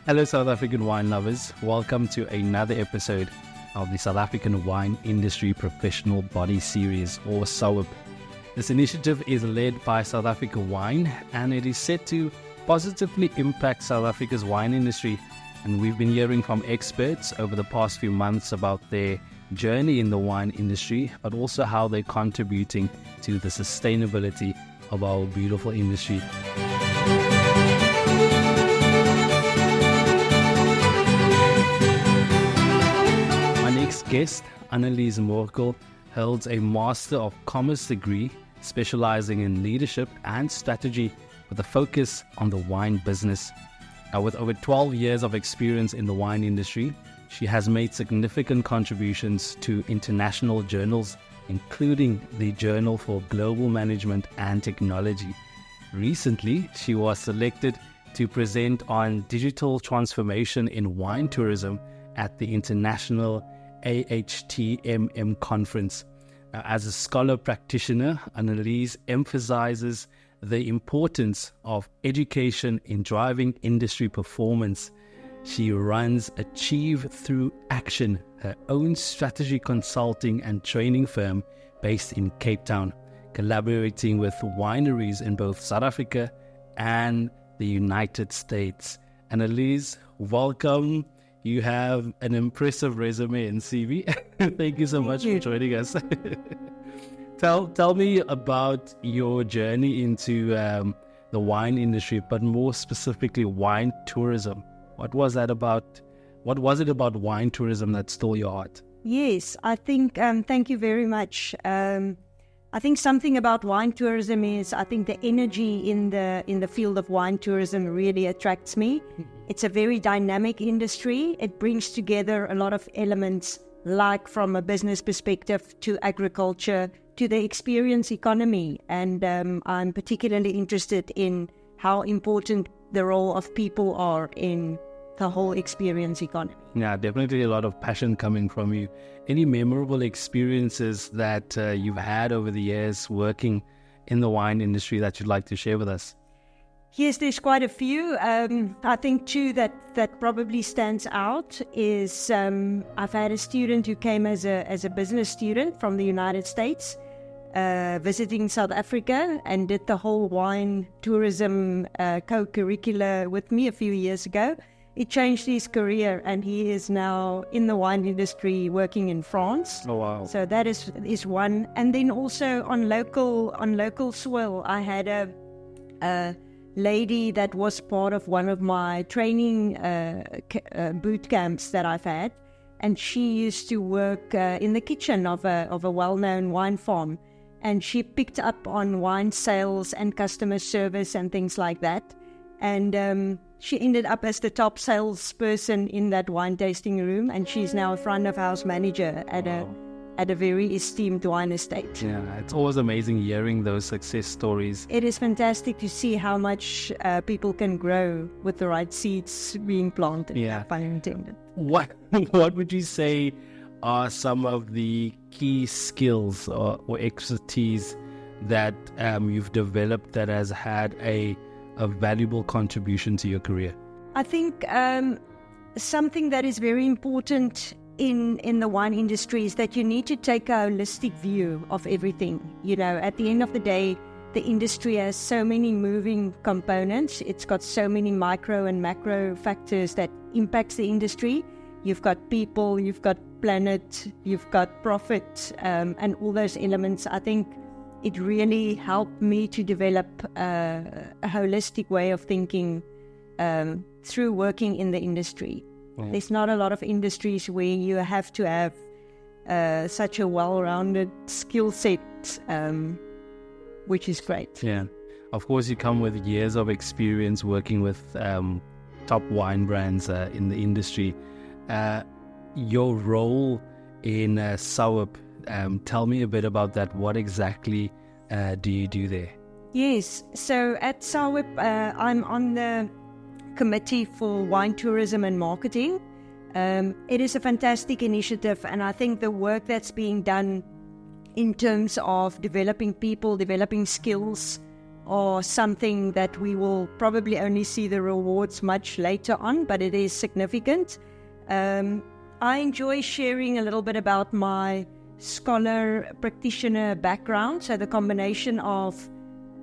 Hello, South African wine lovers. Welcome to another episode of the South African Wine Industry Professional Body Series, or SAWIPB. This initiative is led by South Africa Wine, and it is set to positively impact South Africa's wine industry. And we've been hearing from experts over the past few months about their journey in the wine industry, but also how they're contributing to the sustainability of our beautiful industry. My next guest, Annelize Morkel, holds a Master of Commerce degree specializing in leadership and strategy with a focus on the wine business. With over 12 years of experience in the wine industry, she has made significant contributions to international journals, including the Journal for Global Management and Technology. Recently, she was selected to present on digital transformation in wine tourism at the International AHTMM conference. As a scholar-practitioner, Annelize emphasizes the importance of education in driving industry performance. She runs Achieve Through Action, her own strategy consulting and training firm based in Cape Town, collaborating with wineries in both South Africa and the United States. Annelize, welcome. You have an impressive resume and CV. Thank you so much for joining us. Tell me about your journey into the wine industry, but more specifically wine tourism. What was it about wine tourism that stole your heart? Yes, I think, thank you very much. I think something about wine tourism is, I think the energy in the field of wine tourism really attracts me. It's a very dynamic industry. It brings together a lot of elements, like from a business perspective to agriculture to the experience economy. And I'm particularly interested in how important the role of people are in the whole experience economy. Yeah, definitely a lot of passion coming from you. Any memorable experiences that you've had over the years working in the wine industry that you'd like to share with us? Yes, there's quite a few. I think two that probably stands out is I've had a student who came as a business student from the United States, visiting South Africa, and did the whole wine tourism co-curricular with me a few years ago. It changed his career, and he is now in the wine industry working in France. Oh, wow. So that is one. And then also on local soil, I had a lady that was part of one of my training boot camps that I've had, and she used to work in the kitchen of a well-known wine farm, and she picked up on wine sales and customer service and things like that, and she ended up as the top salesperson in that wine tasting room, and she's now a front of house manager at a very esteemed wine estate. Yeah, it's always amazing hearing those success stories. It is fantastic to see how much people can grow with the right seeds being planted. Yeah. Pun intended. What would you say are some of the key skills or expertise that you've developed that has had a valuable contribution to your career? I think something that is very important in the wine industry is that you need to take a holistic view of everything. You know, at the end of the day, the industry has so many moving components. It's got so many micro and macro factors that impacts the industry. You've got people, you've got planet, you've got profit, and all those elements. I think it really helped me to develop a holistic way of thinking through working in the industry. Yeah. There's not a lot of industries where you have to have such a well-rounded skill set, which is great. Yeah. Of course, you come with years of experience working with top wine brands in the industry. Your role in SAWIPB, tell me a bit about that. What exactly do you do there? Yes, so at SAWIPB, I'm on the committee for wine tourism and marketing. It is a fantastic initiative, and I think the work that's being done in terms of developing people, developing skills are something that we will probably only see the rewards much later on, but it is significant. I enjoy sharing a little bit about my scholar-practitioner background, so the combination of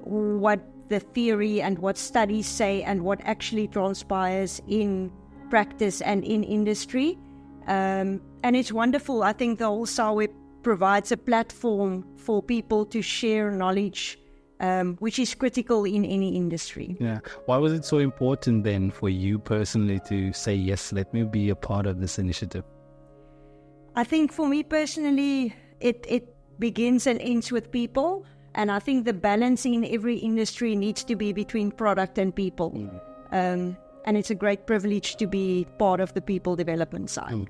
what the theory and what studies say and what actually transpires in practice and in industry. And it's wonderful. I think the whole SAWIPB provides a platform for people to share knowledge, which is critical in any industry. Yeah. Why was it so important then for you personally to say, yes, let me be a part of this initiative? I think for me personally, it begins and ends with people. And I think the balance in every industry needs to be between product and people. And it's a great privilege to be part of the people development side.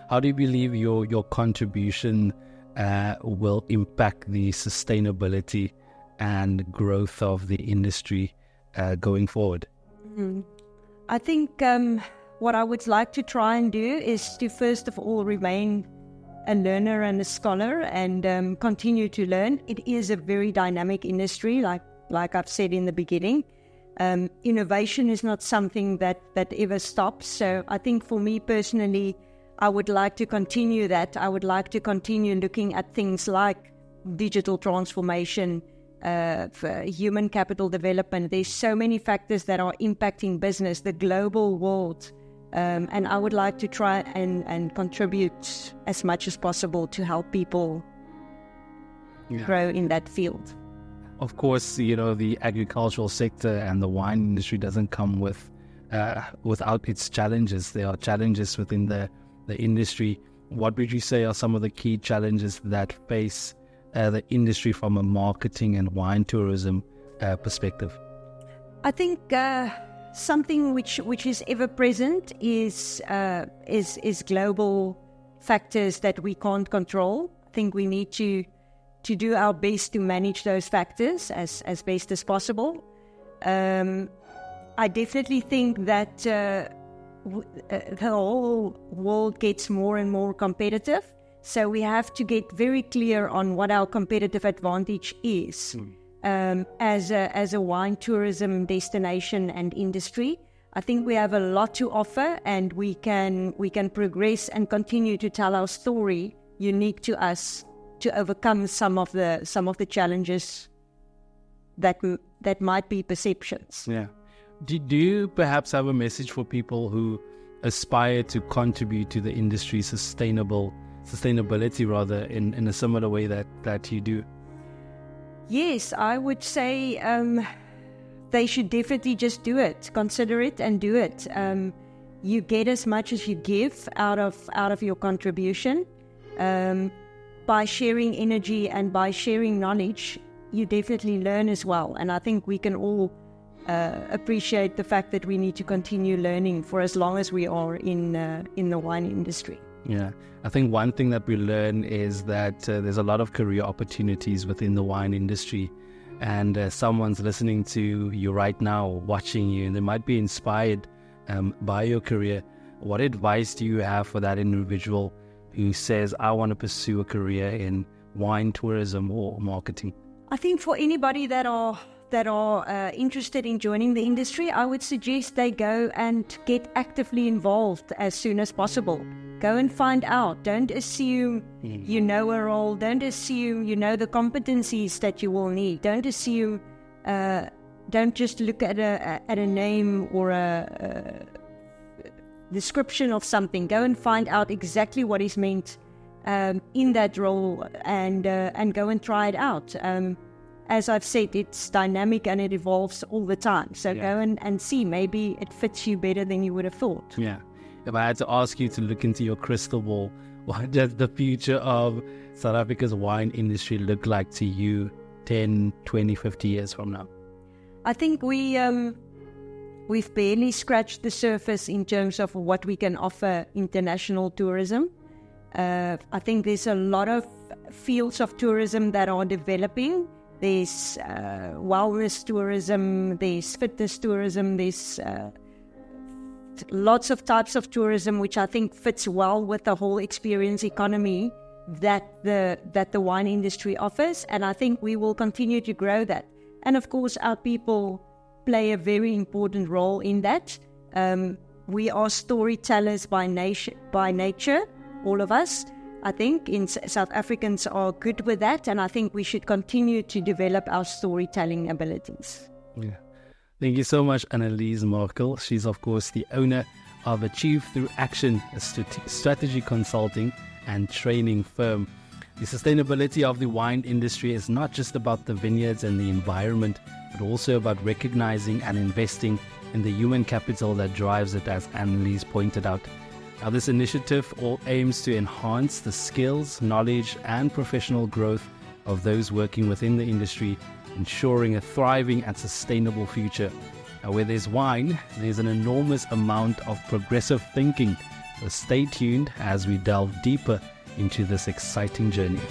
How do you believe your contribution will impact the sustainability and growth of the industry going forward? I think what I would like to try and do is to first of all remain a learner and a scholar and continue to learn. It is a very dynamic industry, like I've said in the beginning. Innovation is not something that ever stops. So I think for me personally, I would like to continue that. I would like to continue looking at things like digital transformation, human capital development. There's so many factors that are impacting business, the global world. And I would like to try and contribute as much as possible to help people grow in that field. Of course, the agricultural sector and the wine industry doesn't come without its challenges. There are challenges within the industry. What would you say are some of the key challenges that face the industry from a marketing and wine tourism perspective? I think something which is ever present is global factors that we can't control. I think we need to do our best to manage those factors as best as possible. I definitely think that the whole world gets more and more competitive. So we have to get very clear on what our competitive advantage is. As a wine tourism destination and industry, I think we have a lot to offer, and we can progress and continue to tell our story unique to us to overcome some of the challenges that might be perceptions. Yeah. Do you perhaps have a message for people who aspire to contribute to the industry's sustainability rather in a similar way that you do? Yes, I would say they should definitely just do it, consider it and do it. You get as much as you give out of your contribution. By sharing energy and by sharing knowledge, you definitely learn as well. And I think we can all appreciate the fact that we need to continue learning for as long as we are in the wine industry. Yeah, I think one thing that we learn is that there's a lot of career opportunities within the wine industry, and someone's listening to you right now, watching you, and they might be inspired by your career. What advice do you have for that individual who says, I want to pursue a career in wine tourism or marketing? I think for anybody that are interested in joining the industry, I would suggest they go and get actively involved as soon as possible. Go and find out. Don't assume you know a role. Don't assume you know the competencies that you will need. Don't assume. Don't just look at a name or a description of something. Go and find out exactly what is meant in that role, and go and try it out. As I've said, it's dynamic and it evolves all the time. So go and see. Maybe it fits you better than you would have thought. Yeah. If I had to ask you to look into your crystal ball, what does the future of South Africa's wine industry look like to you 10, 20, 50 years from now? I think we've barely scratched the surface in terms of what we can offer international tourism. I think there's a lot of fields of tourism that are developing. There's wellness tourism, there's fitness tourism, there's lots of types of tourism which I think fits well with the whole experience economy that the wine industry offers, and I think we will continue to grow that. And of course, our people play a very important role in that. We are storytellers by nature, all of us. I think South Africans are good with that, and I think we should continue to develop our storytelling abilities. Yeah. Thank you so much, Annelize Morkel. She's, of course, the owner of Achieve Through Action, a strategy consulting and training firm. The sustainability of the wine industry is not just about the vineyards and the environment, but also about recognizing and investing in the human capital that drives it, as Annelize pointed out. Now, this initiative all aims to enhance the skills, knowledge, and professional growth of those working within the industry, ensuring a thriving and sustainable future. Now, where there's wine, there's an enormous amount of progressive thinking. So stay tuned as we delve deeper into this exciting journey.